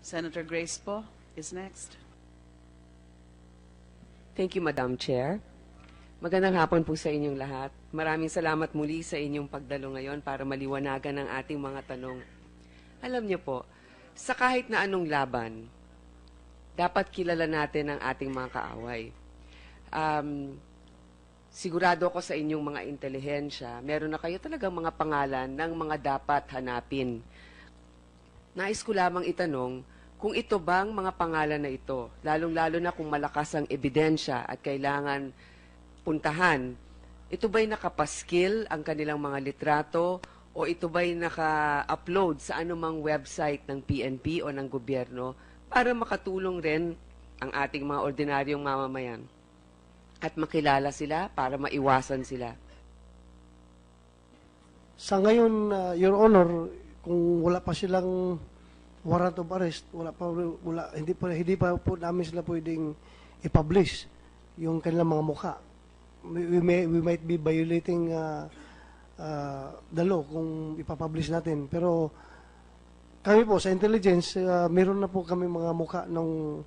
Senator Grace po is next. Thank you, Madam Chair. Magandang hapon po sa inyong lahat. Maraming salamat muli sa inyong pagdalo ngayon para maliwanagan ang ating mga tanong. Alam niyo po, sa kahit na anong laban, dapat kilala natin ang ating mga kaaway. Sigurado ko sa inyong mga intelihensya, meron na kayo talagang mga pangalan ng mga dapat hanapin. Nais ko lamang itanong kung ito bang mga pangalan na ito, lalong-lalo na kung malakas ang ebidensya at kailangan puntahan, ito ba'y nakapaskil ang kanilang mga litrato o ito ba'y naka-upload sa anumang website ng PNP o ng gobyerno para makatulong rin ang ating mga ordinaryong mamamayan at makilala sila para maiwasan sila? Sa ngayon, Your Honor, kung wala pa silang warrant of arrest, hindi pa po namin sila pwedeng i-publish yung kanilang mga mukha. We might be violating the law kung ipapublish natin. Pero kami po sa intelligence, meron na po kami mga mukha ng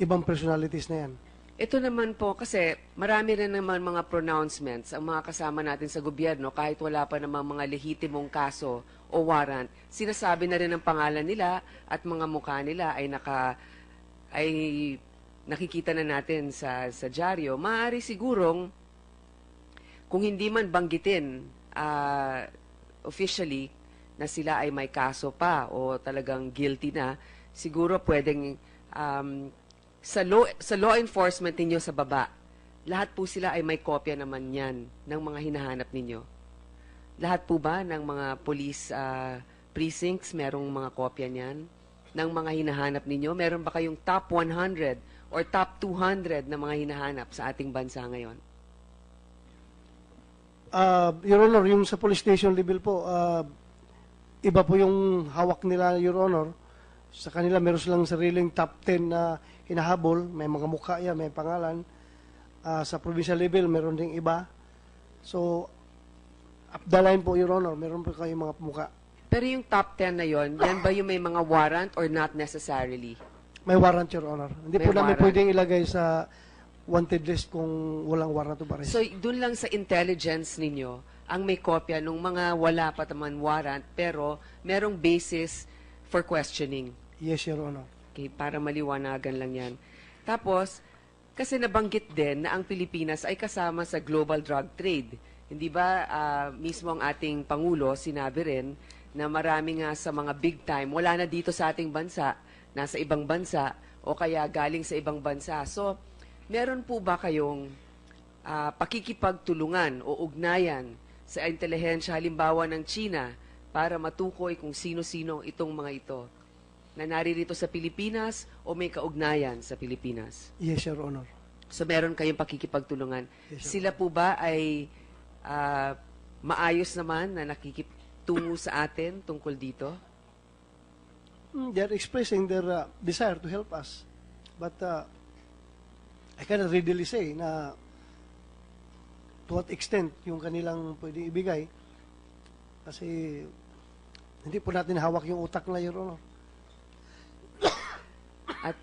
ibang personalities na yan. Ito naman po kasi marami rin naman mga pronouncements ang mga kasama natin sa gobyerno kahit wala pa namang mga lehitimong kaso o warrant. Sinasabi na rin ang pangalan nila at mga mukha nila ay nakikita na natin sa dyaryo. Maaari sigurong kung hindi man banggitin officially na sila ay may kaso pa o talagang guilty na, siguro pwedeng sa law enforcement ninyo sa baba, lahat po sila ay may kopya naman yan ng mga hinahanap ninyo. Lahat po ba ng mga police precincts merong mga kopya niyan ng mga hinahanap ninyo? Meron ba kayong top 100 or top 200 na mga hinahanap sa ating bansa ngayon? Your Honor, yung sa police station level po, iba po yung hawak nila, Your Honor. Sa kanila, meron silang sariling top 10 na hinahabol. May mga mukha yan, may pangalan. Sa provincial level, meron ding iba. So, up the line po, Your Honor, meron po kayong mga mukha. Pero yung top 10 na yon, yan ba yung may mga warrant or not necessarily? May warrant, Your Honor. Hindi May po namin warrant. pwedeng ilagay sa wanted list kung walang warrant of arrest. So, dun lang sa intelligence ninyo, ang may kopya nung mga wala pa naman warrant, pero merong basis for questioning. Yes, Your Honor. Okay, para maliwanagan lang yan. Tapos, kasi nabanggit din na ang Pilipinas ay kasama sa global drug trade. Hindi ba mismo ang ating Pangulo sinabi rin na marami nga sa mga big time, wala na dito sa ating bansa, nasa ibang bansa, o kaya galing sa ibang bansa. So, meron po ba kayong pakikipagtulungan o ugnayan sa intelihensya halimbawa ng China para matukoy kung sino-sino itong mga ito na naririto sa Pilipinas o may kaugnayan sa Pilipinas? Yes, Your Honor. So meron kayong pakikipagtulungan. Yes, sir. Sila po ba ay maayos naman na nakikitungo sa atin tungkol dito? They're expressing their desire to help us. But I cannot readily say na to what extent yung kanilang pwede ibigay. Kasi hindi po natin hawak yung utak na, Your Honor. At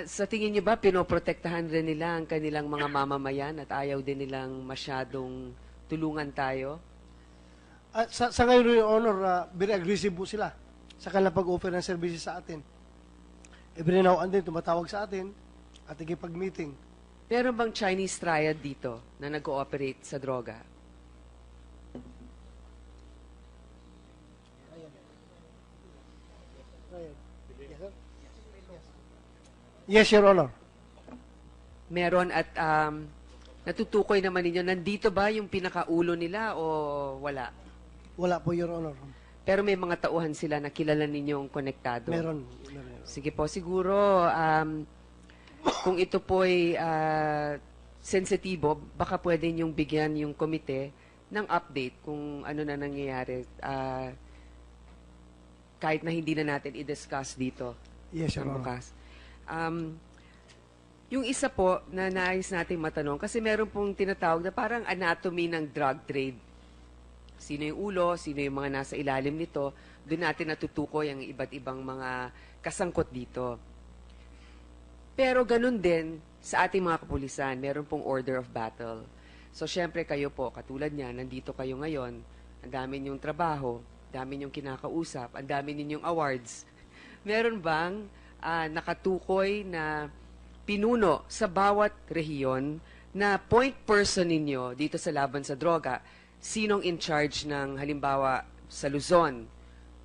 sa tingin niyo ba pinoprotektahan rin nila ang kanilang mga mamamayan at ayaw din nilang masyadong tulungan tayo? At sa ngayon, Your Honor, very aggressive po sila sa kanilang pag-offer ng services sa atin. Every now and then, tumatawag sa atin at ikipag-meeting. Pero bang Chinese triad dito na nag-ooperate sa droga? Yes, Your Honor. Meron at natutukoy naman ninyo, nandito ba yung pinakaulo nila o wala? Wala po, Your Honor. Pero may mga tauhan sila na kilala ninyong konektado? Meron. Sige po, siguro kung ito po'y sensitibo, baka pwede niyong bigyan yung komite ng update kung ano na nangyayari kahit na hindi na natin i-discuss dito. Yes, Your ng Honor. bukas. Yung isa po na nais nating matanong, kasi meron pong tinatawag na parang anatomy ng drug trade. Sino yung ulo, sino yung mga nasa ilalim nito. doon natin natutukoy ang iba't ibang mga kasangkot dito. Pero ganun din sa ating mga kapulisan, meron pong order of battle. So, syempre kayo po, katulad niya, nandito kayo ngayon, ang dami ninyong trabaho, dami ninyong kinakausap, ang dami ninyong awards. Meron bang nakatukoy na pinuno sa bawat rehiyon na point person ninyo dito sa laban sa droga? Sinong in charge ng, halimbawa, sa Luzon,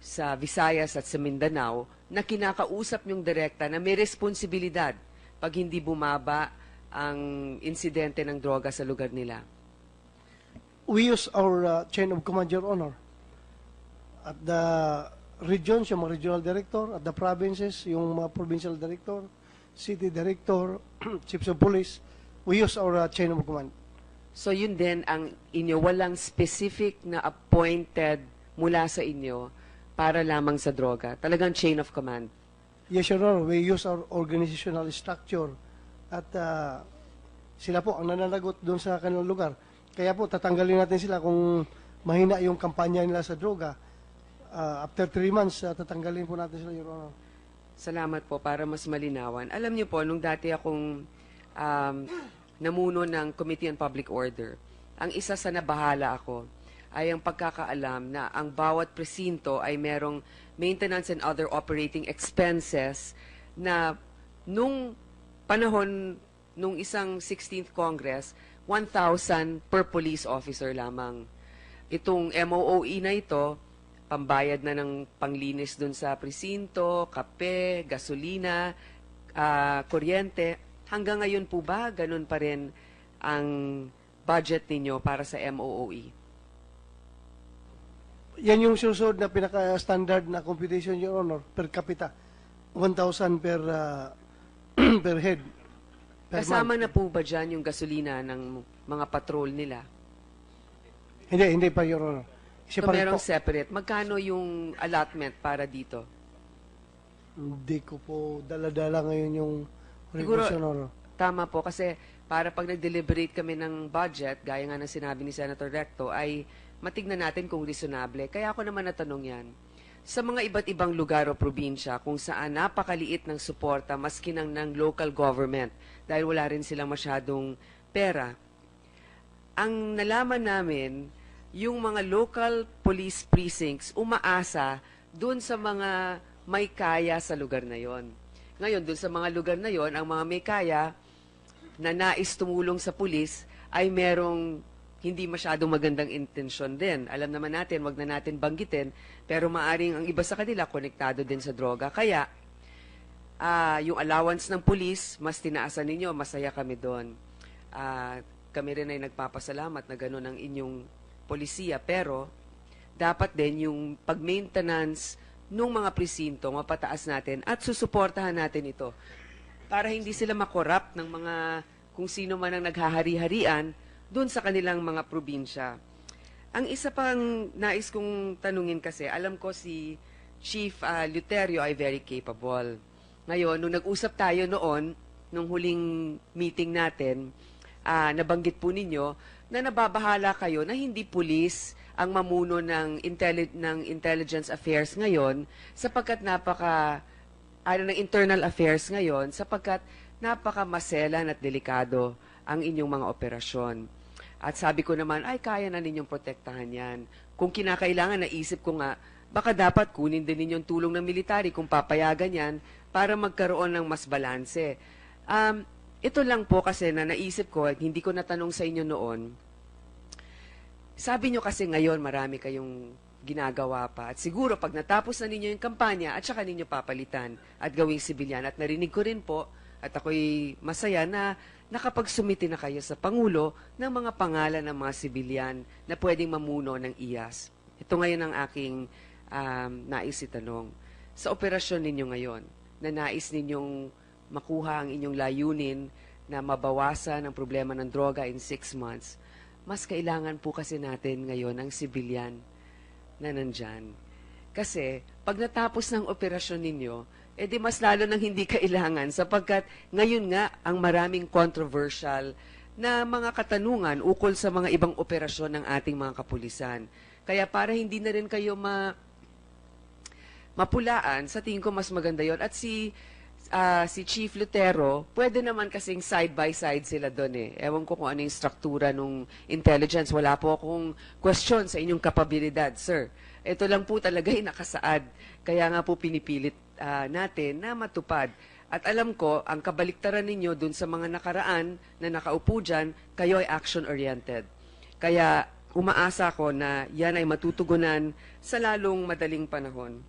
sa Visayas at sa Mindanao, na kinakausap nyong direkta na may responsibilidad pag hindi bumaba ang insidente ng droga sa lugar nila? We use our chain of command, Your Honor. At the regions, yung mga regional director, at the provinces, yung mga provincial director, city director, chiefs of police, we use our chain of command. So yun din ang inyo, walang specific na appointed mula sa inyo para lamang sa droga. Talagang chain of command. Yes, Your Honor, we use our organizational structure at sila po ang nananagot doon sa kanilang lugar. Kaya po, tatanggalin natin sila kung mahina yung kampanya nila sa droga. After 3 months, tatanggalin po natin sila, Your Honor. Salamat po para mas malinawan. Alam niyo po, nung dati akong namuno ng Committee on Public Order, ang isa sa nabahala ako ay ang pagkakaalam na ang bawat presinto ay merong maintenance and other operating expenses na nung panahon nung isang 16th Congress, 1,000 per police officer lamang. Itong MOOE na ito, pambayad na ng panglinis dun sa presinto, kape, gasolina, kuryente. Hanggang ngayon po ba, ganun pa rin ang budget ninyo para sa MOOE? Yan yung susunod na pinaka-standard na computation, Your Honor, per capita. 1,000 per per head. Per Kasama month. na po ba dyan yung gasolina ng mga patrol nila? Hindi pa, Your Honor. So Separate merong po. separate. Magkano yung allotment para dito? Hindi ko po dala-dala ngayon yung Siguro, request, Your Honor. tama po kasi para pag nag-deliberate kami ng budget, gaya nga ng sinabi ni Senator Recto, ay matignan natin kung reasonable. Kaya ako naman natanong yan. Sa mga iba't ibang lugar o probinsya kung saan napakaliit ng suporta maski ng local government dahil wala rin silang masyadong pera, ang nalaman namin, yung mga local police precincts umaasa dun sa mga may kaya sa lugar na yon. Ngayon, dun sa mga lugar na yon, ang mga may kaya na nais tumulong sa pulis ay merong hindi masyadong magandang intensyon din. Alam naman natin, wag na natin banggitin, pero maaring ang iba sa kanila konektado din sa droga. Kaya, yung allowance ng pulis, mas tinaasan ninyo, masaya kami doon. Kami rin ay nagpapasalamat na gano'n ang inyong polisiya, pero dapat din yung pag-maintenance ng mga presinto, mapataas natin at susuportahan natin ito para hindi sila makorrupt ng mga kung sino man ang naghahari-harian doon sa kanilang mga probinsya. Ang isa pang nais kong tanungin kasi, alam ko si Chief Luterio ay very capable. Ngayon, nung nag-usap tayo noon, nung huling meeting natin, nabanggit po ninyo na nababahala kayo na hindi pulis ang mamuno ng intelligence affairs ngayon sapagkat ng internal affairs ngayon sapagkat napakamaselan at delikado ang inyong mga operasyon. At sabi ko naman, ay kaya na ninyong protektahan yan. Kung kinakailangan, naisip ko nga, baka dapat kunin din ninyong tulong ng military kung papayagan yan para magkaroon ng mas balanse. Ito lang po kasi na naisip ko, hindi ko natanong sa inyo noon. Sabi nyo kasi ngayon marami kayong ginagawa pa. At siguro pag natapos na ninyo yung kampanya at saka ninyo papalitan at gawing sibilyan. At narinig ko rin po at ako'y masaya na nakapagsumiti na kayo sa Pangulo ng mga pangalan ng mga sibilyan na pwedeng mamuno ng IAS. Ito ngayon ang aking nais itanong. Sa operasyon ninyo ngayon, na nais ninyong makuha ang inyong layunin na mabawasan ang problema ng droga in 6 months, mas kailangan po kasi natin ngayon ang sibilyan na nandyan. Kasi pag natapos ng operasyon ninyo, edi mas lalo nang hindi kailangan sapagkat ngayon nga ang maraming controversial na mga katanungan ukol sa mga ibang operasyon ng ating mga kapulisan. Kaya para hindi na rin kayo mapulaan, sa tingin ko mas maganda yon. At si Chief Lutero, pwede naman kasing side by side sila doon eh. Ewan ko kung ano yung struktura ng intelligence. Wala po akong question sa inyong kapabilidad, sir. Ito lang po talaga yung nakasaad. Kaya nga po pinipilit natin na matupad. At alam ko, ang kabaliktaran ninyo dun sa mga nakaraan na nakaupo dyan, kayo ay action-oriented. Kaya umaasa ko na yan ay matutugunan sa lalong madaling panahon.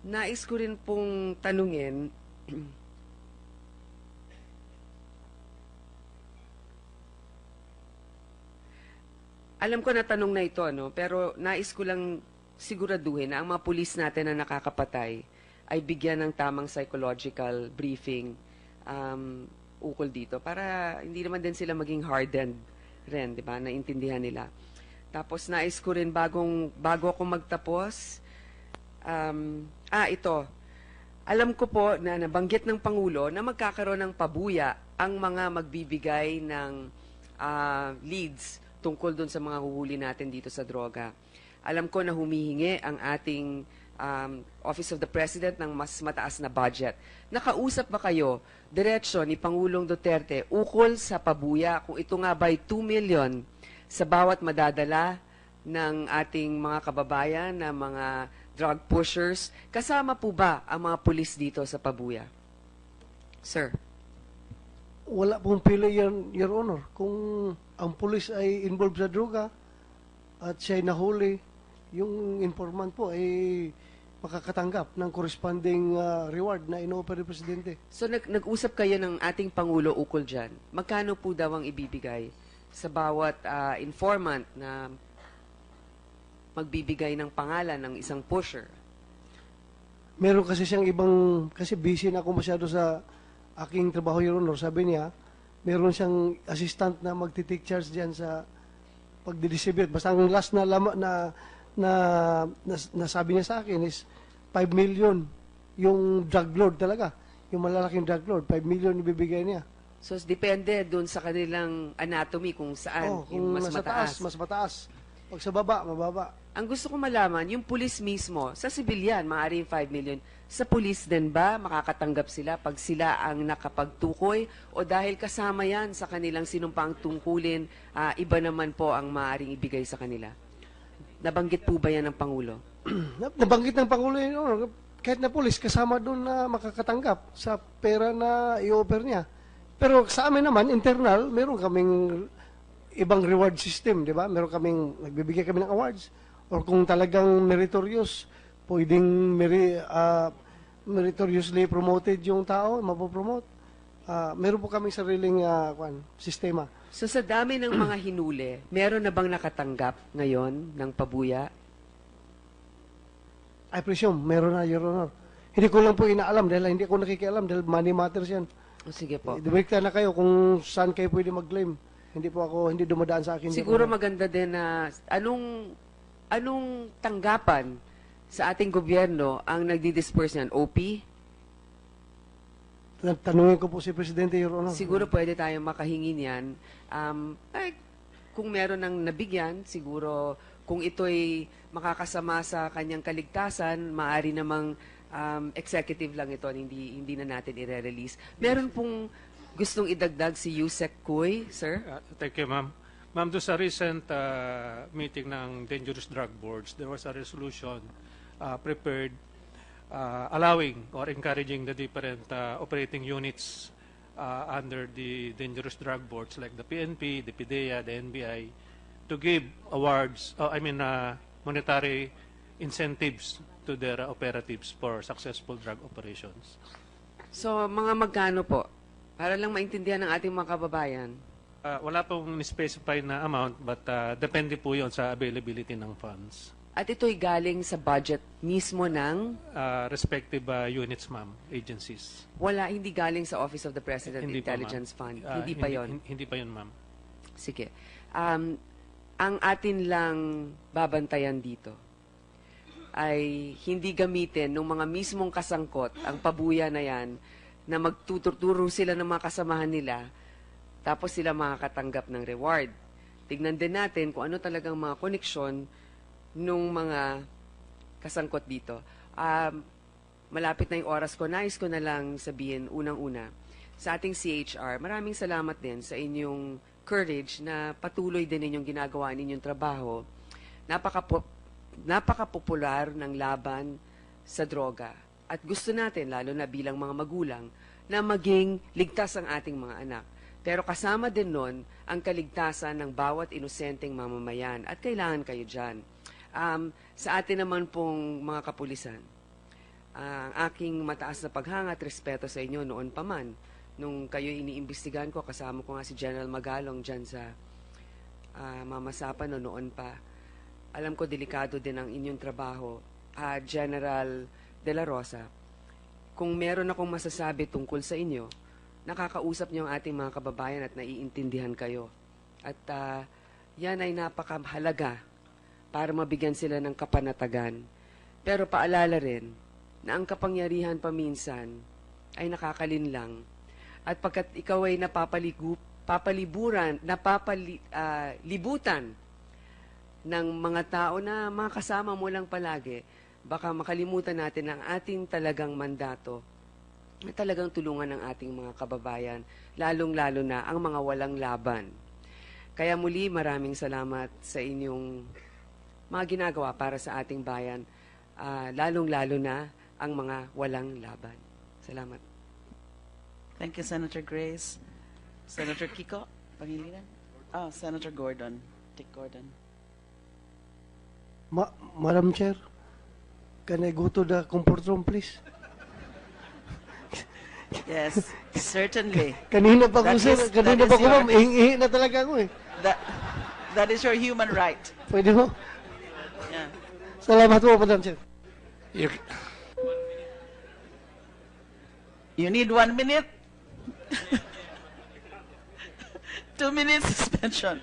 Nais ko rin pong tanungin, alam ko na tanong na ito, no? Pero nais ko lang siguraduhin na ang mga pulis natin na nakakapatay ay bigyan ng tamang psychological briefing ukol dito para hindi naman din sila maging hardened rin, di ba? Naintindihan nila. Tapos nais ko rin bago ako magtapos, ito. Alam ko po na nabanggit ng Pangulo na magkakaroon ng pabuya ang mga magbibigay ng leads tungkol dun sa mga huhuli natin dito sa droga. Alam ko na humihingi ang ating Office of the President ng mas mataas na budget. Nakausap ba kayo, diretsyo ni Pangulong Duterte, ukol sa pabuya kung ito nga ba'y 2 million sa bawat madadala ng ating mga kababayan na mga drug pushers? Kasama po ba ang mga pulis dito sa pabuya? Sir. Wala pong pili yan, Your Honor. Kung ang pulis ay involved sa droga at siya'y nahuli, yung informant po ay makakatanggap ng corresponding reward na ino-offer ng Presidente. So nag-usap kayo ng ating Pangulo ukol dyan. Magkano po daw ang ibibigay sa bawat informant na magbibigay ng pangalan ng isang pusher? Meron kasi siyang ibang, kasi busy na ako masyado sa aking trabaho, Your Honor. Sabi niya, meron siyang assistant na magti-take charge diyan sa pagdi-distribute. Basta ang last na nasabi niya sa akin is 5 million yung drug lord talaga. Yung malalaking drug lord, 5 million ibibigay niya. So depende dun sa kanilang anatomy kung saan Kung yung mas nasa mataas. taas, mas mataas. Pag sa baba, mababa. Ang gusto ko malaman, yung pulis mismo, sa sibilyan, maaari 5 million. Sa pulis din ba, makakatanggap sila pag sila ang nakapagtukoy? O dahil kasama yan sa kanilang sinumpang tungkulin, iba naman po ang maaaring ibigay sa kanila? Nabanggit po ba yan ng Pangulo? Nabanggit ng Pangulo yun, Your Honor, kahit na pulis, kasama doon na makakatanggap sa pera na i-offer niya. Pero sa amin naman, internal, meron kaming ibang reward system, di ba? Meron kaming, nagbibigay kami ng awards. Or kung talagang meritorious, pwedeng meritoriously promoted yung tao, mapopromote. Meron po kaming sariling sistema. So sa dami ng mga hinuli, meron na bang nakatanggap ngayon ng pabuya? I presume, meron na, Your Honor. Hindi ko lang po inaalam dahil hindi ko nakikialam dahil money matters yan. O sige po. Direkta na kayo kung saan kayo pwede mag-claim. Hindi dumadaan sa akin. Siguro maganda din na anong tanggapan sa ating gobyerno ang nagdi-disperse niyan? OP? Tanungin ko po si Presidente, Your Honor. Siguro pwede tayong makahingi niyan. Kung meron ng nabigyan, siguro kung ito'y makakasama sa kanyang kaligtasan, maaari namang executive lang ito, hindi na natin i-release. Meron pong gustong idagdag si Yusek Kuy, sir? Thank you, ma'am. Ma'am, doon sa recent meeting ng Dangerous Drug Boards, there was a resolution prepared allowing or encouraging the different operating units under the Dangerous Drug Boards like the PNP, the PDEA, the NBI, to give awards, monetary incentives to their operatives for successful drug operations. So, mga magkano po? Para lang maintindihan ng ating mga kababayan. Wala pong specify na amount, but depende po yon sa availability ng funds. At ito'y galing sa budget mismo ng Respective units, ma'am, agencies. hindi galing sa Office of the President Hindi pa, Intelligence Fund. ma'am. Hindi pa yon. Hindi pa yun, ma'am. Sige. Ang atin lang babantayan dito ay hindi gamitin ng mga mismong kasangkot ang pabuya na yan na magtuturo sila ng mga kasamahan nila tapos sila makakatanggap ng reward. Tignan din natin kung ano talagang mga koneksyon nung mga kasangkot dito. Malapit na yung oras ko. Nais ko na lang sabihin, unang-una, sa ating CHR, maraming salamat din sa inyong courage na patuloy din ninyong ginagawa ninyong trabaho. Napaka-popular ng laban sa droga. At gusto natin, lalo na bilang mga magulang, na maging ligtas ang ating mga anak. Pero kasama din nun ang kaligtasan ng bawat inosenteng mamamayan. At kailangan kayo dyan. Sa atin naman pong mga kapulisan, ang aking mataas na paghanga at respeto sa inyo noon pa man. Nung kayo iniimbestigahan ko, kasama ko nga si General Magalong dyan sa Mamasapan noon pa. Alam ko delikado din ang inyong trabaho. General De La Rosa, kung meron akong masasabi tungkol sa inyo, nakakausap niyo ang ating mga kababayan at naiintindihan kayo. At yan ay napakahalaga para mabigyan sila ng kapanatagan. Pero paalala rin na ang kapangyarihan paminsan ay nakakalinlang. At pagkat ikaw ay libutan ng mga tao na mga kasama mo lang palagi, baka makalimutan natin ang ating talagang mandato na talagang tulungan ng ating mga kababayan, lalong-lalo na ang mga walang laban. Kaya muli, maraming salamat sa inyong mga ginagawa para sa ating bayan, lalong-lalo na ang mga walang laban. Salamat. Thank you, Senator Grace. Senator Kiko Pangilinan? Senator Gordon. Dick Gordon. Madam Chair, can I go to the comfort room, please? Yes, certainly. Kanina pa ko, That sir. is- Kanina that pa is ko, your- ma'am. Ihi na talaga ako eh. That is your human right. Pwede mo? Yeah. Salamat po, Madam Chair. You need 1 minute? 2 minutes suspension.